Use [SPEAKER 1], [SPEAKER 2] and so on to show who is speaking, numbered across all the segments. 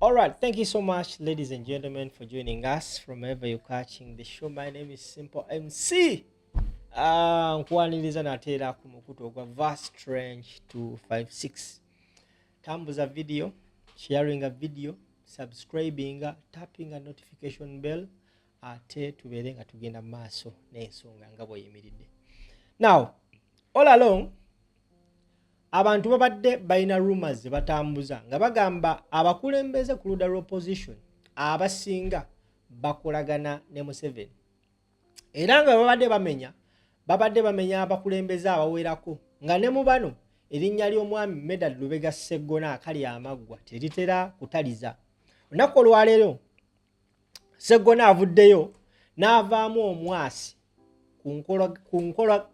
[SPEAKER 1] All right, thank you so much, ladies and gentlemen, for joining us from wherever you're catching the show. My name is Simple MC. Nkwaniriza natera ku mukutu ogwa Verse Strange 256. Tambuza video, sharing a video, subscribing, tapping a notification bell, ate tubeere nga tugenda maaso n'ensonga nga bw'eyimiridde. Now, all along, abantu babadde balina rumors batambuza nga bagamba abakulembeze ku ludda lw'opposition abasinga bakolagana ne Museveni. Era nga babadde bamenya abakulembeze abawerako nga ne mu bano erinnya ly'omwami Medard Lubega Sseggona akali amaggwa teritera kutaliza. Olunaku olwaleero Sseggona avuddeyo n'avaamu omwasi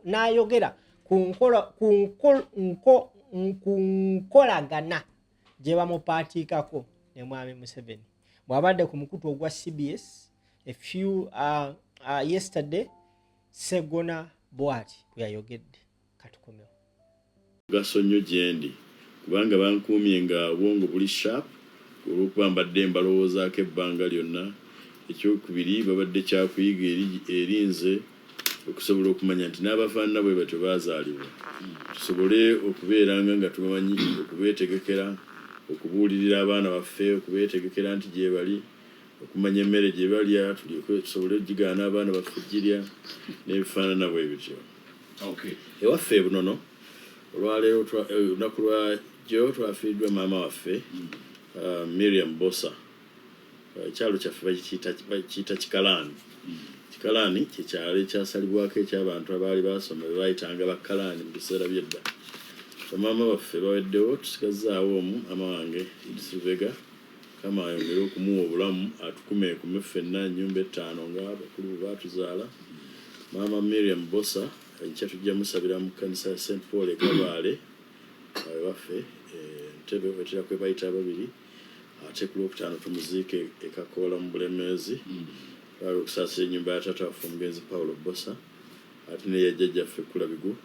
[SPEAKER 1] n'ayogera ku nkolagana gye bamupaatiikako ne mwami Museveni. Bw'abadde ku mukutu ogwa CBS yesterday, Sseggona bw'ati bwe yayogedde. Katukomewo.
[SPEAKER 2] Gaso nnyo gyendi kubanga bankuumye nga obwongo buli sharp olw'okuba mbadde mbalowoozaako ebbanga lyonna. Ekyokubiri babadde kyakuyiga erinze okusobola okumanya nti n'abafaanana bwe batyo baazaalibwa, tusobole okubeeranga nga tumanyi okubeetegekera, okubuulirira abaana baffe, okubeetegekera nti gye bali, okumanya emmere gye balya, tusobole okugigaana abaana baffe girya n'ebifaanana bwe bityo. Ewaffe bunono olwaleero olunaku lwajjo twafiiriddwa maama waffe Miriam Bosa. Ekyalo kyaffe bakiyita Kikalaani. Kikalaani kyekyalo ekyasalibwako eky'abantu abaali baasoma be baayitanga Bakalaani mu biseera by'edda. Bamaama baffe baweddewo, tusigazaawo omu ama wange Idris Lubega, Kama ayongere okumuwa obulamu atukumeekume ffenna ennyumba 5 nga bakulu bwe baatuzaala. Maama Miriam Bosa enkya tujja musabira mu kkanisa ya St Paul e Kabaale waffe Entebbe wetera kwe bayita ababiri, ate ku Lwokutaano tumuziike e Kakoola mu Bulemeezi. Bali okusaasira ennyumba ya taata waffe omugenzi Paulo Bosa ate ne yajjajjaffe Kulabigu.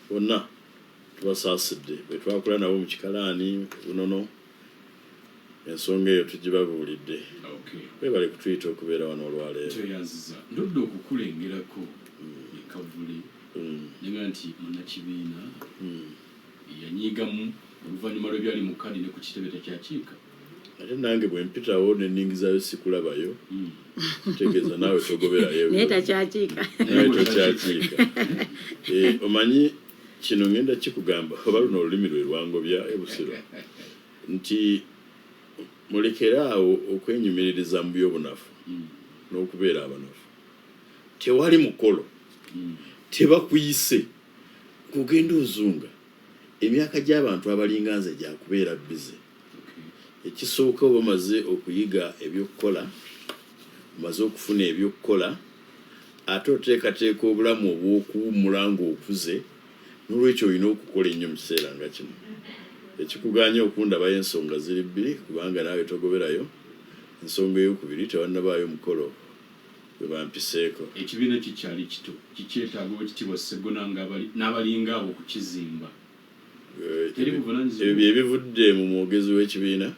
[SPEAKER 2] Bonna tubasaasidde bwe twakula nabo mu Kikalaani bunono, ensonga eyo tugibabuulidde. Webale kutuyita okubeera wano olwaleero.
[SPEAKER 3] Ndodde okukulengerako ekavuli naga nti munnakibiina yanyiigamu oluvannyuma lw'ebyali mu kkadi ne ku kitebe tekyakiika.
[SPEAKER 2] Ate nange bwe mpitawo ne nningizayo sikulabayo, tegeeza naawe togoberayo.
[SPEAKER 4] Naye takyakiika.
[SPEAKER 2] Omanyi kino ngenda kikugamba oba luno olulimi lwe lwangobya ebusiro nti mulekeraawo okwenyumiririza mu by'obunafu n'okubeera abanafu. Tewali mukolo tebakuyise kugenda ozunga emyaka gy'abantu abalinga nze gyakubeera bize. Ekisooka oba omaze okuyiga ebyokukola, omaze okufuna ebyokukola, ate oteekateeka obulamu obw'okuwummula ng'okuze, n'olwekyo olina okukola ennyo mu kiseera nga kino. Ekikuganya okundabayo ensonga ziri bbiri kubanga naawe togoberayo. Ensonga ey'okubiri tewannabaayo mukolo gwe bampiseeko.
[SPEAKER 3] Ekibiina kikyali kito, kikyetaaga ekitiibwa Sseggona n'abalinga abo okukizimba.
[SPEAKER 2] Ebyo bye bivudde mu mwogezi w'ekibiina.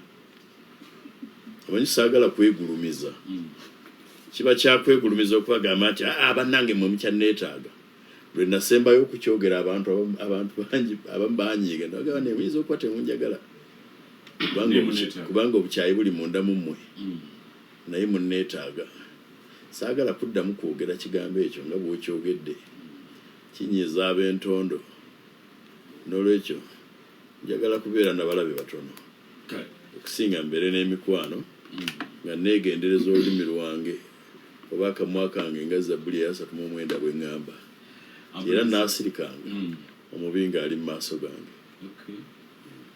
[SPEAKER 2] Amanyi saagala kwegulumiza. Kiba kyakwegulumiza okubagamba nti bannange mmwe mukyanneetaaga. Lwe nasembayo okukyogera abantu bangi abamu banyiiga nabagamba ne muyinza okuba temunjagala kubanga obukyayi buli munda mu mmwe naye munneetaaga. Saagala kuddamu kwogera kigambo ekyo nga bw'okyogedde kinyiiza ab'entondo. N'olwekyo njagala kubeera n'abalabe batono okusinga mbeere n'emikwano nga neegendereza olulimi lwange oba akamwa kange nga Zabbuli eya 39 bwe ŋŋamba era naasirikanga omubi ng'ali mu maaso gange.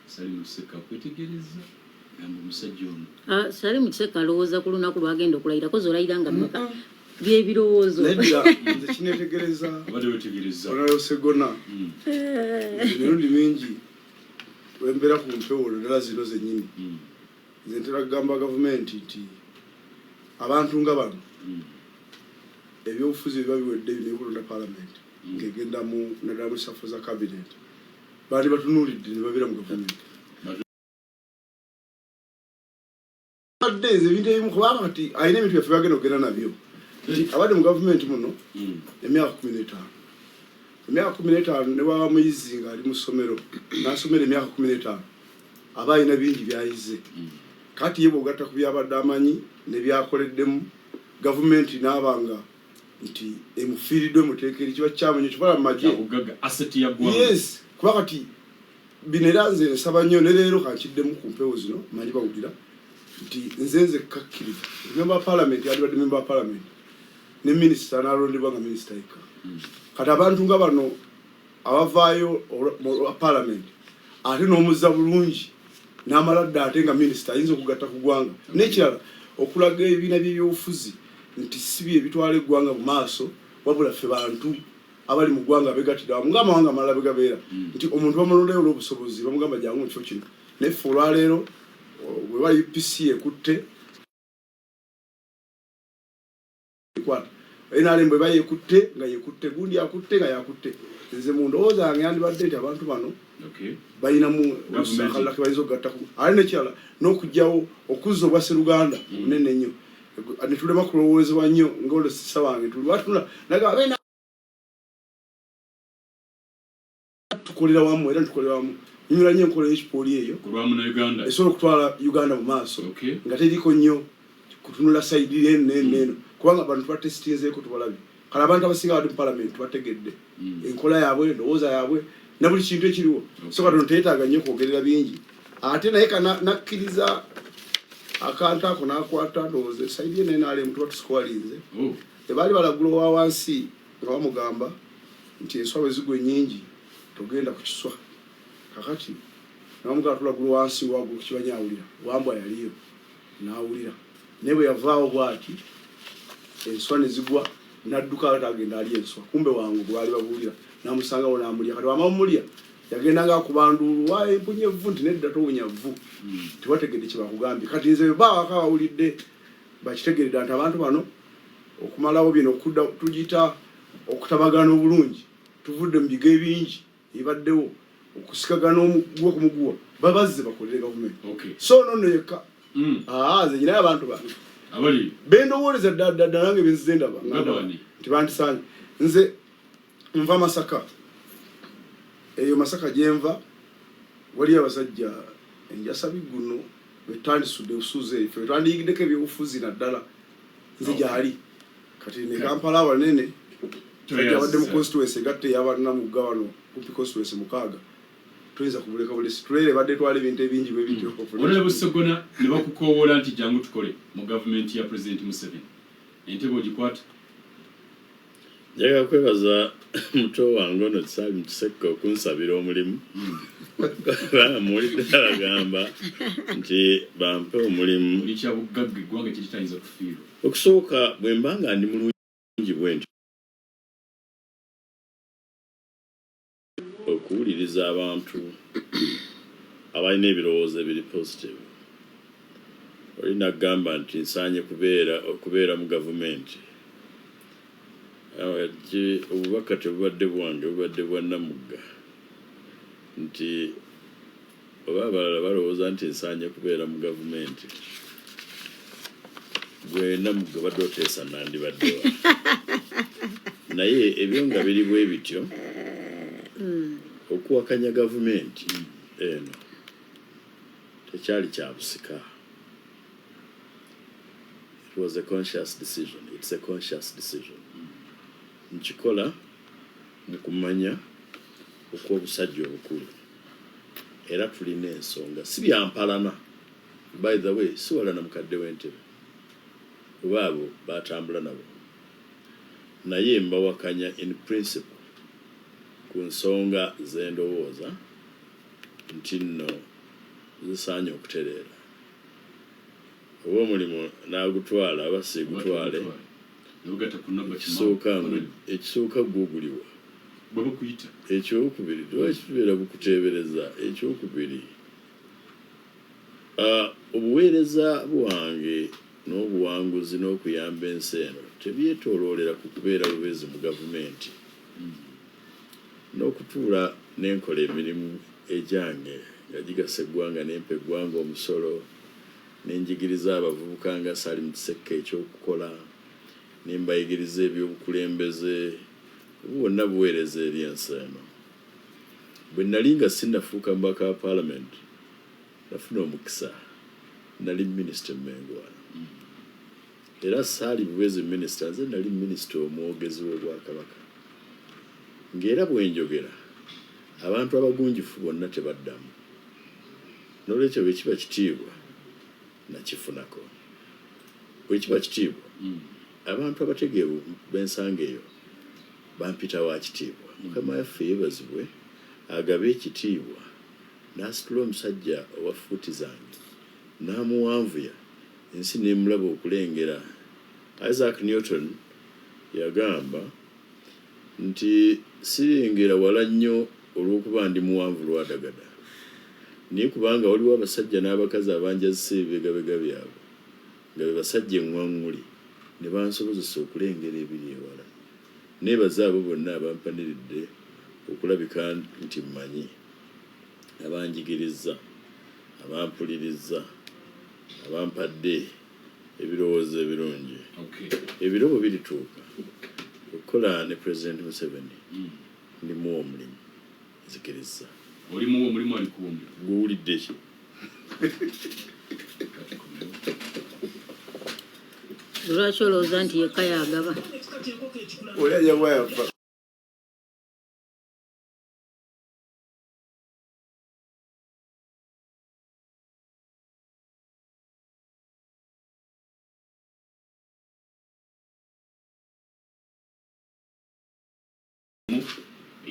[SPEAKER 4] Sali Museka alowooza ku lunaku lwagenda okulayirako zolayira nga by'ebirowoozo.
[SPEAKER 5] Nze kineetegereza Honorable Sseggona emirundi mingi wembeera ku mpewo ddala zino zennyini. Nze ntera kugamba gavumenti nti abantu nga bano ebyobufuzi biba biwedde byekulonda paalamenti ng'egenda naddala mu safo za kabineti baali batunuulidde ne babeera mu gavumenti. Days ebintu ebimu kubanga kati ayina ebintu byaffe bagenda okugenda nabyo nti abadde mu gavumenti muno emyaka 15 ne baba muyizi ng'ali mu ssomero n'asomera emyaka 15 aba ayina bingi byayize kati ye bw'ogatta ku byabadde amanyi ne byakoleddemu gavumenti n'abanga nti emufiiriddwe muteekeri kiba kyamenye kibala mu magye yes kuba kati bino era nze nsaba nnyo ne leero kankiddemu ku mpewo zino manyi bawulira nti nze kakkiriza member of parliament yalibadde member of parliament ne minisita n'alondebwa nga minisita yekka kati abantu nga bano abavaayo mu parliament ate n'omuzza bulungi n'amala dda ate nga minisita ayinza okugatta ku ggwanga n'ekirala okulaga ebibiina by'ebyobufuzi nti si bye bitwala eggwanga mu maaso wabula ffe bantu abali mu ggwanga begattira wamu ng'amawanga amalala bwe gabeera nti omuntu bamulondayo olw'obusobozi bamugamba jangu mu kifo kino naye ffe olwaleero bwe bali UPC ekutte NRM bwe bayekutte nga yekutte gundi akutte nga yakutte nze mu ndowooza yange yandibadde nti abantu bano balinamu olusakalala ke bayinza okugattako ate nekirala n'okugyawo okuzza obwa Sseruganda munene nnyo ne tulema kulowoozebwa nnyo ng'olosisa wange tuliwatunula nagamba tukolera wamu era tukolera wamu nyumira nnyo enkola y'ekipooli eyo esobola okutwala Uganda mu maaso nga teriko nnyo kutunula sayidi eno kubanga abantu tubatesitizeeko tubalabye kale abantu abasinga bali mu palamenti tubategedde enkola yaabwe endowooza yaabwe na buli kintu ekiriwo so katono teetaaga nnyo kwogerera bingi ate naye nakkiriza akantu ako n'akwata ndowooza sayidi eno NRM tuba tusikwalinze tebaali balagula owa wansi nga bamugamba nti enswa bwe zigwa ennyingi togenda ku kiswa kakati nabamugala tulagula wansi wagulu kukibanya awulira wambwa yaliyo n'awulira naye bwe yavaawo bwati enswa ne zigwa n'adduka atagenda ali enswa kumbe wangu gwe baali babuulira n'amusangawo n'amulya kati wamamulya yagendanga akubanduulu waye mpunye vvu nti nedda towunya vvu tebategedde kye bakugambye kati nze bwe baawaka bawulidde bakitegeredde nti abantu bano okumalawo bino tugiyita okutabagana obulungi tuvudde mu bigo ebingi ebaddewo okusikagana omuguwa ku muguwa babazze bakolere gavumenti so nono yekka nze nyinayo abantu bange bendowooleza ddala nange benzize ndaba nti bandisaanye nze nva Masaka eyo Masaka gyenva waliyo abasajja enjasabi guno betandisudde obusuuzi eyo ffe twandiyigiddeko ebyobufuzi naddala nze gyali kati ne Kampala abanene abadde mu constituency egatta ey'abanamugga wano kumpi constituency 6 tuyinza kubuleka bulesi tulere badde twala ebintu ebingi bwe bityo
[SPEAKER 3] olaba Busegona ne bakukoowoola nti jangu tukole mu gavumenti ya President Museveni entebe ogikwata
[SPEAKER 2] njaga kwebaza muto wange ono Kisaabi mu Kiseka okunsabira omulimu bamuwulidde abagamba nti bampe omulimu
[SPEAKER 3] ekyabugagga eggwanga kyekitayinza kufiirwa
[SPEAKER 2] okusooka bwe mba nga ndi mulungi bwe ntyo okuwuliriza abantu abalina ebirowoozo ebiri positive olina kugamba nti nsaanye okubeera mu gavumenti obubaka tebubadde bwange bubadde bwa Namugga nti oba abalala balowooza nti nsaanye kubeera mu gavumenti gwe Namugga badde oteesa nandibaddewa naye ebyo nga biri bwe bityo okuwakanya gavumenti eno tekyali kya busika. It was a conscious decision. It's a conscious decision. Nkikola mu kumanya okw'obusajja obukulu era tulina ensonga si byampalana. By the way, si wala na mukadde w'entebe oba abo batambula nabo naye mbawakanya in principle ku nsonga z'endowooza nti nno zisaanye okutereera oba omulimu n'agutwala aba siigutwale ekisooka guuguliwa ekyokubiri lwakitubeera bukuteebereza ekyokubiri obuweereza bwange n'obuwanguzi n'okuyamba ensi eno tebyetooloolera ku kubeera bubeezi mu gavumenti n'okutuula n'enkola emirimu egyange nga gigasa eggwanga n'empa eggwanga omusolo nenjigiriza abavubuka nga Salim Kiseke ekyokukola ne mbayigiriza ebyobukulembeze bwonna buweereza eri ensi eno. Bwe nali nga sinnafuuka mubaka wa Parliament nafuna omukisa nali minisita Mmengo wano. Era saali buwezi minisita, nze nali minisita omwogezi w'Obwakabaka. Ng'era bwe njogera abantu abagunjufu bonna tebaddamu. N'olwekyo bwe kiba kitiibwa nakifunako. Bwe kiba kitiibwa abantu abategeevu b'ensanga eyo bampita wa kitiibwa. Mukama waffe yeebazibwe agabe ekitiibwa n'asitula omusajja owa fuuti zange n'amuwanvuya ensi n'emulaba okulengera. Isaac Newton yagamba nti sirengera wala nnyo olw'okuba ndi muwanvu lwadagada, naye kubanga waliwo abasajja n'abakazi abanjazisa ebibegabega byabwe nga be basajja eŋŋwaŋŋuli ne bansobozesa okulengera ebiri ewala. Neebaza abo bonna abampaniridde okulabika nti mmanyi, abanjigiriza, abampuliriza, abampadde ebirowoozo ebirungi. Ebirobo birituuka okukola ne President Museveni ndimuwa omulimu nzikiriza.
[SPEAKER 3] Olimuwa omulimu alikuwumya
[SPEAKER 2] guwulidde ki?
[SPEAKER 4] Lwaki olowooza nti yekka yagaba?
[SPEAKER 5] Oli ajja kuba yafa.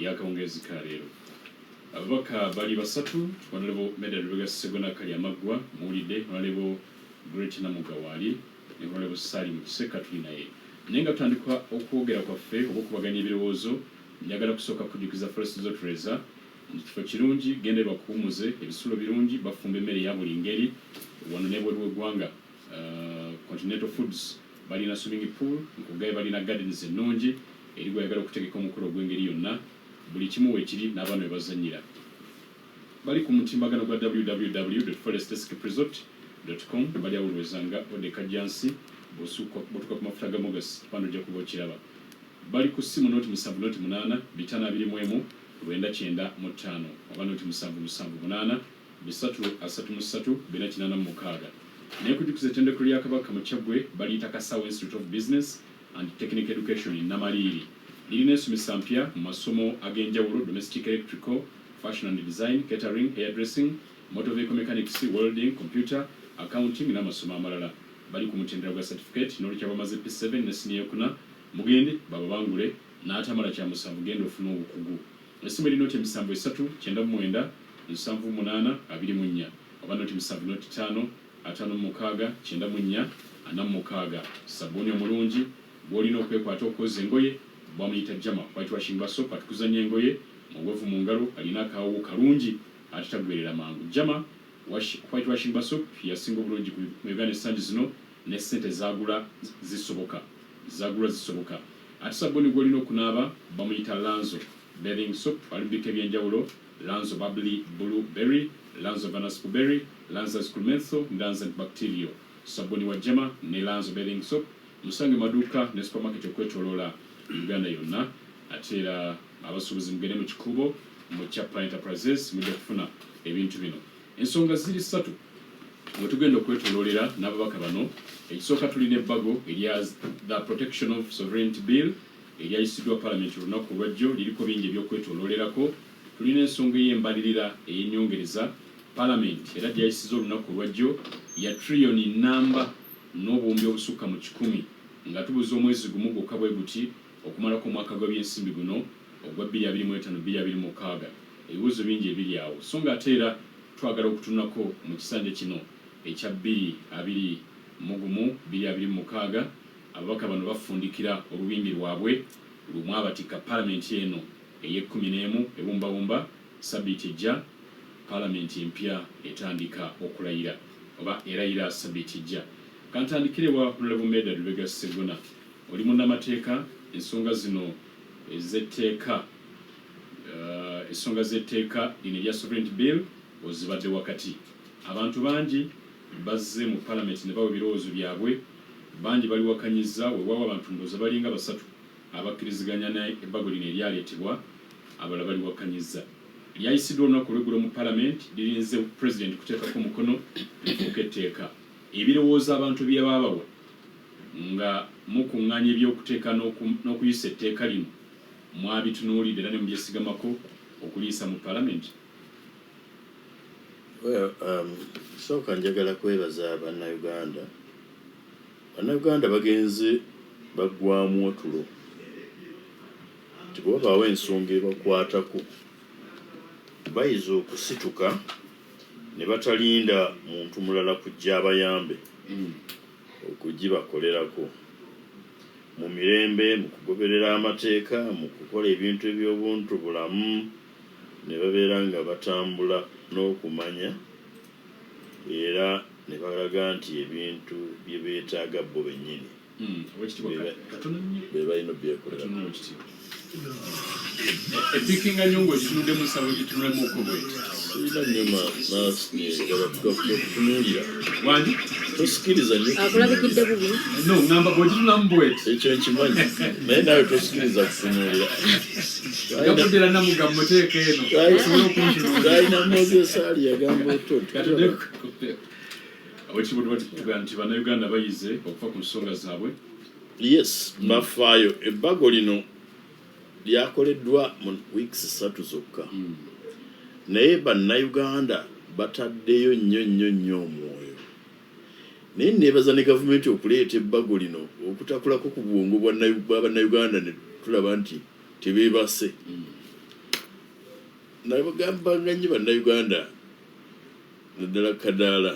[SPEAKER 3] eyakawungezi ka leero. Ababaka bali basatu, Honorable Medal Lubega Ssegona Kalyamaggwa muwulidde, Honorable Great Namugawaali ne Honorable Salim Kiseka tuli naye. Naye nga tutandika okwogera kwaffe oba okubaganya ebirowoozo, njagala kusooka kujjukiza First Zotreza nti kifo kirungi gende bakuwumuze ebisulo birungi bafumba emmere ya buli ngeri wano n'ebweru w'eggwanga. Continental Foods balina swimming pool, nkugaye balina gardens ennungi eri gwayagala okutegeka omukolo ogw'engeri yonna buli kimu weekiri n'abaana we bazannyira. Bali ku mutimbagano gwa www.foresteskipresort.com bali awulwezanga Odeka Jansi bw'otuuka ku mafuta ga Mogas pano ojja kuba okiraba. Bali ku ssimu noti 7 8 521 oba noti 778 333 486. Naye kujukiza ettendekero lya Kabaka mu Kyaggwe baliyita Kasawo Institute of Business and Technical Education in Namaliri. Lirina ensomesa mpya mu masomo ag'enjawulo: domestic electrical, fashion and design, catering, hairdressing, motor vehicle mechanics, welding, computer, accounting n'amasomo amalala. Bali ku mutendera gwa certificate n'olukya bamaze P7 ne senior yokuna mugende bababangule n'atamala kya musanvu genda ofuna obukugu. Essimu erina noti 7 9 7 8 oba noti 7 5 5 9 4 sabuni omulungi gw'olina okwekwata okwoza engoye bwamuyita Jama white washing basoap atukuzanya engoye mugwevu mu ngalo alina akaawo kalungi ate taguberera mangu. Jama white washing basoap yasinga obulungi ku Uganda essanji zino ne ssente zagula zisoboka. Ate sabuni gw'olina okunaaba bamuyita Lanzo bathing soap alibika ebyenjawulo: Lanzo bubbly blue berry, Lanzo vanilla berry, Lanzo scrumenthol, Lanzo bacteria. Sabuni wa Jama ne Lanzo bathing soap musange maduuka ne supermarket okwetoloola Uganda yonna. Ate era abasuubuzi mugende mu kikubo mu Chapa Enterprises mujja kufuna ebintu bino. Ensonga ziri 3 bwe tugenda okwetoloolera n'ababaka bano. Ekisooka tulina ebbago erya the Protection of Sovereignty Bill eryayisiddwa Parliament olunaku lwajjo, liriko bingi ebyokwetoloolerako. Tulina ensonga ey'embalirira ey'ennyongereza Parliament era gyayisizza olunaku lwajjo ya trillioni namba n'obuwumbi obusukka mu 100 nga tubuza omwezi gumu gwokka bwe guti okumalako omwaka gw'ebyensimbi guno ogwa 2025-2026. Ebibuuzo bingi ebiri awo, so nga ate era twagala okutunako mu kisanja kino ekya 2021-2026 ababaka bano bafundikira olubimbi lwabwe lumu abatika Parliament eno ey'11 ebumbawumba sabiiti ejja Parliament empya etandika okulayira oba erayira sabiiti ejja. Kantandikire wa Honorable Medal Lubega Ssegona, oli munnamateeka. Ensonga zino ez'etteeka ensonga z'etteeka lino erya Sovereignty Bill ozibadde wakati. Abantu bangi bazze mu parliament ne bawa ebirowoozo byabwe bangi baliwakanyiza weewaawo abantu ndowooza balinga basatu abakkiriziganya ebbago lino eryaleetebwa abalala baliwakanyiza lyayisiddwa olunaku lweggulo mu parliament lirinze president kuteekako omukono lifuuka etteeka ebirowoozo abantu bye baabawa nga mukuŋŋaanya ebyokuteeka n'okuyisa etteeka lino mwabitunuulidde era ne mubyesigamako okuliisa mu parliament.
[SPEAKER 2] Sooka njagala kwebaza bannayuganda. Bannayuganda bagenze baggwamu otulo tibwabaawo ensonga ebakwatako bayinza okusituka ne batalinda muntu mulala kujja abayambe okugibakolerako mu mirembe mu kugoberera amateeka mu kukola ebintu eby'obuntu bulamu ne babeera nga batambula n'okumanya era ne balaga nti ebintu bye beetaaga bo bennyini be balina byekolera.
[SPEAKER 3] Epikinga nyongo gitunudde mu nsabo gitunulemu okobwe
[SPEAKER 2] sirina nyuma nasigala tukutunuulira
[SPEAKER 3] wandi
[SPEAKER 2] tosikiriza nnyo
[SPEAKER 4] akulabikidde bubi
[SPEAKER 3] no ngamba bw'ogitunulamu bweti
[SPEAKER 2] ekyo nkimanyi naye nawe tosikiriza kutunuulira
[SPEAKER 3] gabuddira namuga muteeka eno osobola okuntunulira
[SPEAKER 2] gaalina mozesaali yagamba
[SPEAKER 3] awekibudwa nti bannayuganda bayize okufa ku nsonga zaabwe.
[SPEAKER 2] yes bafaayo ebbago lino lyakoleddwa mu weeks 3 zokka naye bannayuganda bataddeyo nnyo omwoyo naye neebaza ne gavumenti okuleeta ebbago lino okutakulako ku bwongo bwa bannayuganda ne tulaba nti tebeebase nabagambanga nnyo bannayuganda naddala kadaala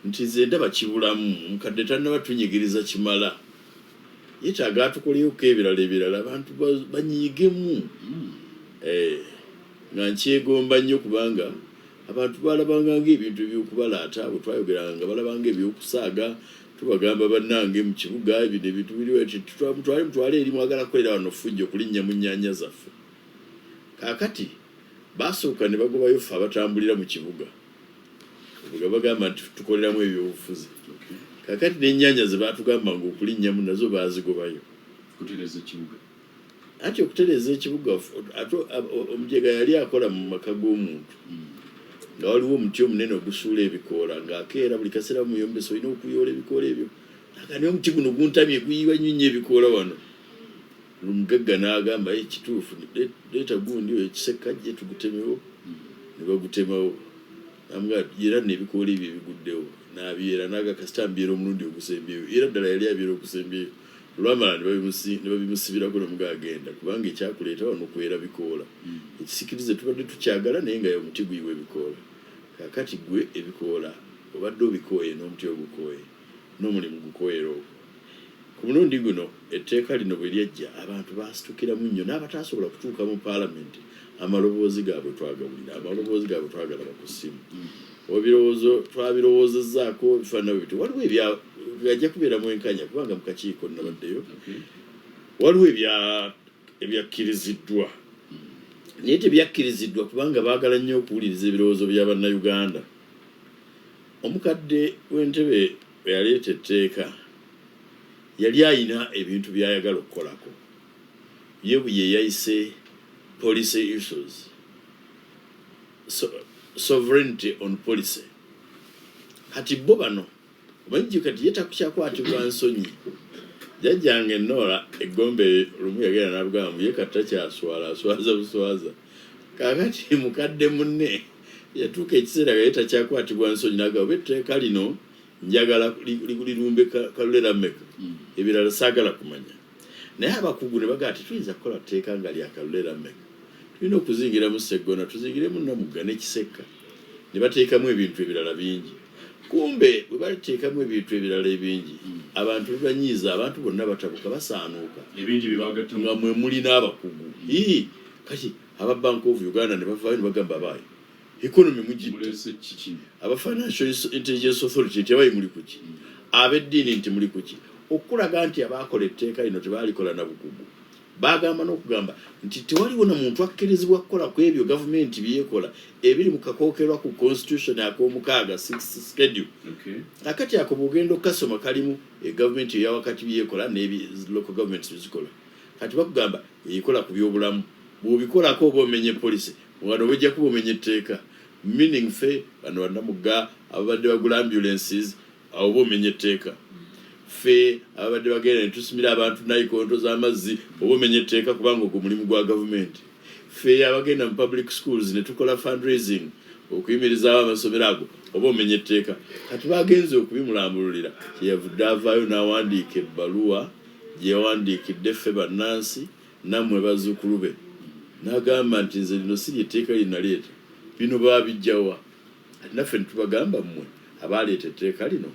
[SPEAKER 2] nti nze ndaba kibulamu mukadde tannaba tunyigiriza kimala yetaaga atukoleeko ebirala abantu banyiigemu nga nkyegomba nnyo kubanga abantu balabanga ng'ebintu ebyokubalaata bwe twayogeranga balabanga ebyokusaaga tubagamba bannange mu kibuga bino ebintu biriwo mutwale eri mwagala kukolera wano fujjo kulinnya mu nnyanja zaffe kaakati basooka ne bagobayo ffe abatambulira mu kibuga bagamba nti tukoleramu ebyobufuzi kakati n'ennyanja ze baatugamba nga okulinnyamu nazo baazigobayo
[SPEAKER 3] kutereeza ekibuga
[SPEAKER 2] anti okutereeza ekibuga omujega yali akola mu maka g'omuntu nga waliwo omuti omunene ogusuula ebikoola ng'akeera buli kaseera muyombesa olina okuyoola ebikoola ebyo nakani omuti guno guntamye guyiwa nnyo nnyo ebikoola wano omugagga n'agamba kituufu leeta gundi ekisekajje tugutemewo ne bagutemawo era n'ebikoola ebyo ebiguddewo n'abyera n'agakasita mbyera omulundi ogusembyeyo era ddala yali abyera okusembyeyo olwamala ne babimusibirako nomuga agenda kubanga ekyakuleeta wano kwera bikoola ekisikirize tubadde tukyagala naye nga omuti guyiwa ebikoola kakati gwe ebikoola obadde obikooye n'omuti ogukooye n'omulimu gukooyera ogwo ku mulundi guno etteeka lino bwe lyajja abantu baasitukiramu nnyo n'abatasobola kutuuka mu paalamenti amaloboozi gaabwe twagawulira amaloboozi gaabwe twagalaba ku ssimu ebirowoozo twabirowoozezaako bifaanana biti waliwo byajja kubeeramu enkanya kubanga mu kakiiko nabaddeyo waliwo ebyakkiriziddwa naye tebyakkiriziddwa kubanga baagala nnyo okuwuliriza ebirowoozo bya bannayuganda. Omukadde w'entebe bwe yaleeta etteeka yali ayina ebintu by'ayagala okukolako ye bwe yeyayise policy issues sovereignty on policy kati bo bano omanyi kati yetakukyakwatibwa nsonyi jjajjange Nora eggombe lumu yagenda n'abugamba ye katakyaswala aswaza buswaza kaakati mukadde munne yatuuka ekiseera nga yetakyakwatibwa nsonyi n'agamba etteeka lino njagala lirumbe kalulera mmeka ebirala saagala kumanya naye abakugu ne bagaa tetuyinza kukola tteeka nga lyakalulera mmeka tulina okuzingiramu Sseggona tuzingiremu Namugga n'Ekiseka ne bateekamu ebintu ebirala bingi kumbe bwe bateekamu ebintu ebirala ebingi abantu bebanyiiza abantu bonna batabuka basaanuuka
[SPEAKER 3] ebingi bibagatta
[SPEAKER 2] nga mwe muli n'abakugu kati aba Bank of Uganda ne bavaayo ne bagamba baayo economy mugitte aba Financial Intelligence Authority nti abayi muli kuki ab'eddiini nti muli kuki okulaga nti abaakola etteeka lino tebaalikola na bukugu bagamba n'okugamba nti tewaliwo na muntu akkirizibwa kukola ku ebyo gavumenti byekola ebiri mu kakookerwa ku constitution ak'omukaaga 6th schedule. Akati ako bugendo kasoma kalimu gavumenti eya wakati byekola n'ebi local governments bizikola. Kati bakugamba ekola ku byobulamu bw'obikolako oba omenye policy wano bajja kuba omenye etteeka meaning fe bano bannamuga ababadde bagula ambulances oba omenye etteeka fe ababadde bagenda ne tusimira abantu nayikondo z'amazzi oba omenye etteeka kubanga ogwo mulimu gwa gavumenti fe abagenda mu public schools ne tukola fundraising okuyimiriza amasomero ago oba omenye etteeka. Kati bagenze okubimulambululira kyeyavudde avaayo n'awandiika ebbaluwa gyeyawandiikidde ffe bannansi nammwe bazzukulu be n'agamba nti nze lino si lyetteeka linaleeta bino baabijjawa. Ati naffe ne tubagamba mmwe abaaleeta etteeka lino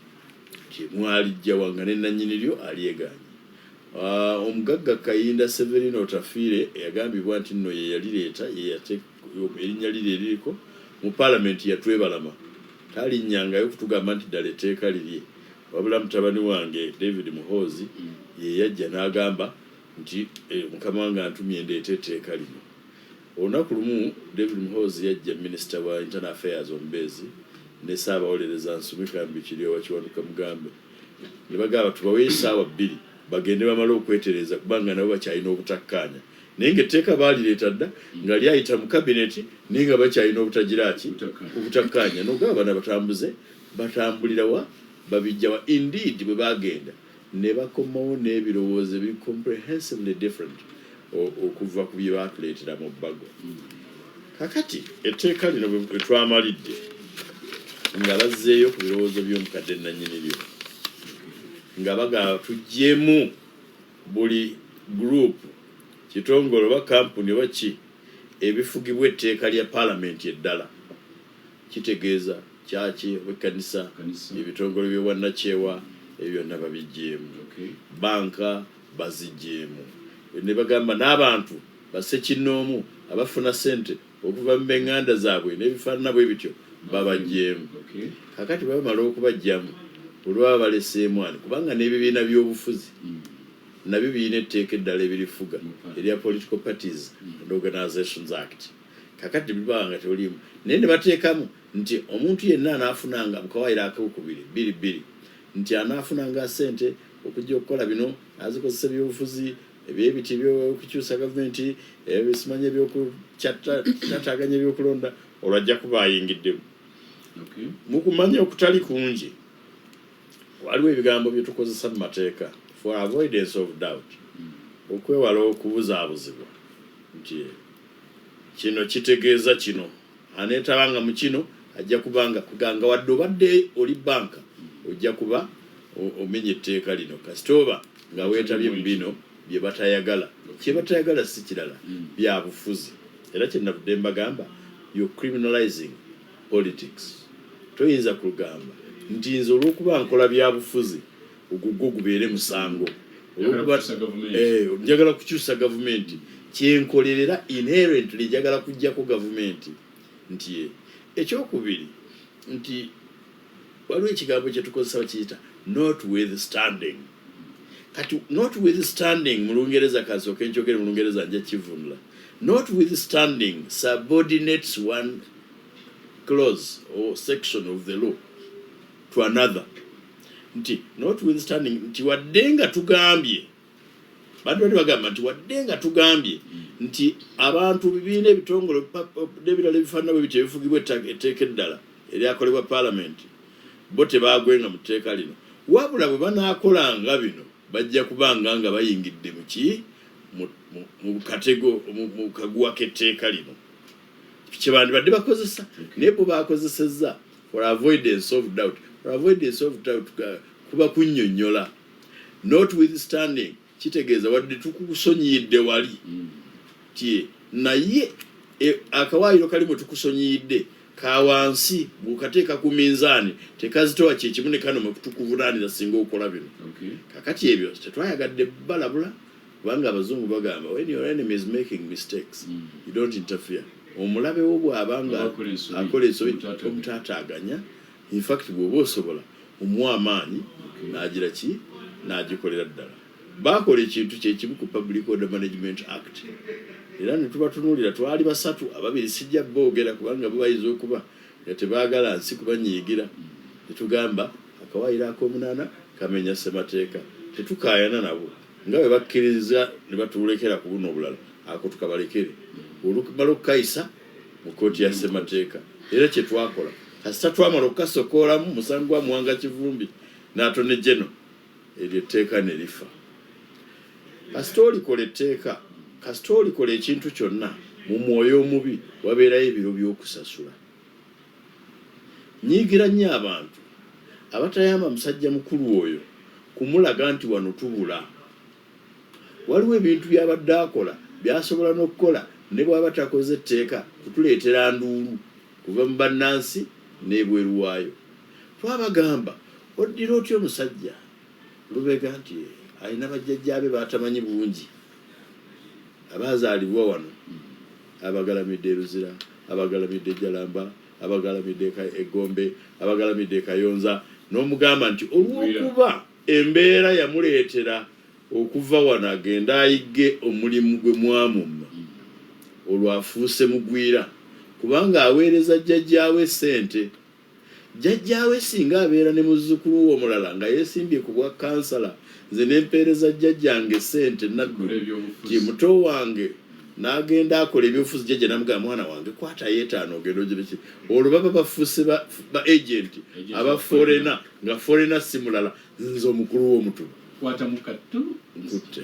[SPEAKER 2] mwalijjawa nga ne nannyini lyo alyegaanye. Omugagga Kayinda Severino Otafiire yagambibwa nti nno ye yalireeta erinnya liri eririko mu paalamenti yatwebalama taalinnyangayo kutugamba nti ddala etteeka lirye wabula mutabani wange David Muhoozi ye yajja n'agamba nti mukama wange antumye ndeeta etteeka lino. Olunaku lumu David Muhoozi yajja minisita wa internal affairs omubeezi ne Ssaabawolereza Nsumika Mbikiryowa Kiwanuka Mugambe ne bagamba tubawe essaawa 2 bagende bamala okwetereza kubanga nabo bakyalina obutakkaanya naye ng'etteeka baalireeta dda nga lyayita mu kabineti naye nga bakyalina obutagiraki obutakkaanya n'ogaba bana batambuze batambulira wa babijja wa indeed bwe bagenda ne bakomawo n'ebirowoozo ebiri comprehensively different okuva ku bye baatuleetera mu bbago. Kakati etteeka lino bwe twamalidde nga bazzeeyo ku birowoozo by'omukadde nannyini lyo nga bagamba tuggyemu buli group kitongole oba kampuni oba ki ebifugibwa etteeka lya paalamenti eddala kitegeeza kyaki obwekkanisa ebitongole by'obwannakyewa ebyo byonna babiggyemu banka baziggyemu ne bagamba n'abantu bassekinnoomu abafuna ssente okuva mu b'eŋŋanda zaabwe n'ebifaanana bwe bityo babaggyemu. Kakati bamala okubajjamu olwaba baleseemu ani kubanga n'ebibiina by'obufuzi nabyo birina etteeka eddala ebirifuga erya Political Parties and Organizations Act. Kakati bibanga teolimu naye ne bateekamu nti omuntu yenna anaafunanga mu kawaayiro ak'okubiri 2 nti anaafunanga ssente okujja okukola bino azikozesa by'obufuzi ebyebiti by'okukyusa gavumenti ebisimanye ebyokukyataaganya ebyokulonda olwajja kuba ayingiddemu. Mu kumanya okutali kungi waliwo ebigambo bye tukozesa mu mateeka for avoidance of doubt okwewala okubuzaabuzibwa nti kino kitegeeza kino aneetabanga mu kino ajja kubanga kuganga wadde obadde oli banka ojja kuba omenye etteeka lino kasita oba nga weetabye mu bino bye batayagala kye batayagala si kirala bya bufuzi era kyenavudde mbagamba you're criminalizing politics. Toyinza kugamba nti nze olw'okuba nkola bya bufuzi ogugwo gubeere musango njagala kukyusa gavumenti kyenkolerera inherently njagala kujjako gavumenti nti ekyokubiri nti waliwo ekigambo kye tukozesa bakiyita notwithstanding. Kati notwithstanding mu Lungereza kasooka enkyogere mu Lungereza nja kivunula. Notwithstanding subordinates one clause or section of the law to another. Nti notwithstanding nti waddenga tugambye bantu bali bagamba nti waddenga tugambye nti abantu bibiina ebitongole n'ebirala ebifaanana bwe bityo ebifugibwa etteeka eddala eryakolebwa paalamenti bo tebaagwenga mu tteeka lino wabula bwe banaakolanga bino bajja kubanga nga bayingidde mu ki mu katego mu kaguwa k'etteeka lino kye bandibadde bakozesa naye bo baakozesezza for avoidance of doubt. For avoidance of doubt kuba kunnyonnyola. Notwithstanding kitegeeza wadde tukusonyiyidde wali tie naye akawaayiro kali mwe tukusonyiyidde ka wansi bukateeka ku minzaani tekazitowa kyekimu ne kano mwe tukuvunaanira singa okola bino. Kakati ebyo tetwayagadde balabula kubanga abazungu bagamba when your enemy is making mistakes you don't interfere. Omulabe wo bw'abanga akola omutaataaganya in fact bw'oba osobola omuwa amaanyi n'agira ki n'agikolera ddala. bakola ekintu kyekimu ku Public Order Management Act era ne tubatunuulira twali basatu ababiri sijja boogera kubanga bo bayinza okuba tebaagala nsi kubanyiigira ne tugamba akawaayiro ak'omunaana kamenya ssemateeka tetukaayana nabo nga bwe bakkiriza ne batuulekera ku buno obulala ako tukabalekere olukumala okukayisa mu kkooti ya ssemateeka era kye twakola kasita twamala okukasokoolamu musango gwa Muwanga Kivumbi n'Attorney General eryo etteeka ne lifa. Kasita olikola etteeka, kasita olikola ekintu kyonna mu mwoyo omubi wabeerayo ebiro by'okusasula. Nyiigira nnyo abantu abatayamba musajja mukulu oyo kumulaga nti wano tubula. Waliwo ebintu by'abadde akola byasobola n'okukola ne bw'aba takoze etteeka kutuleetera nduulu kuva mu bannansi n'ebweru waayo. Twabagamba oddira otya omusajja Lubega nti alina bajjajjaabe batamanyi bulungi abaazaalibwa wano abagalamidde Luzira, abagalamidde Jalamba, abagalamidde Egombe, abagalamidde Kayonza, n'omugamba nti olw'okuba embeera yamuleetera okuva wano agenda ayigge omulimu gwe mwamumma olwafuuse mugwira kubanga aweereza jjajjaawe ssente. Jjajjaawe singa abeera ne muzzukulu omulala nga yeesimbye ku bwa kansala nze n'empeereza jjajjange ssente naggulu ti muto wange n'agenda akola ebyobufuzi jjajja namugamba mwana wange kwata yeetaano ogenda ogire ki olwo baba bafuuse ba agenti aba forena nga forena si mulala nze omukulu w'omutuba
[SPEAKER 3] kwata mukattu
[SPEAKER 2] nkutte.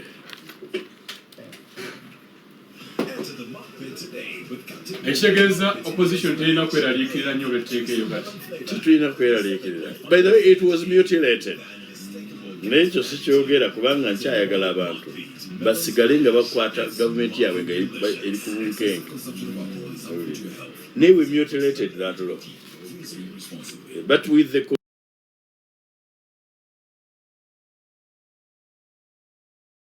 [SPEAKER 3] ekitegeeza opposition terina kweraliikirira nnyo olw'etteeka eyo kati
[SPEAKER 2] tetulina kweraliikirira. By the way, it was mutilated. N'ekyo sikyogera kubanga nkyayagala abantu basigale nga bakwata gavumenti yaabwe nga eri ku bunkenge. They were mutilated that law. But with the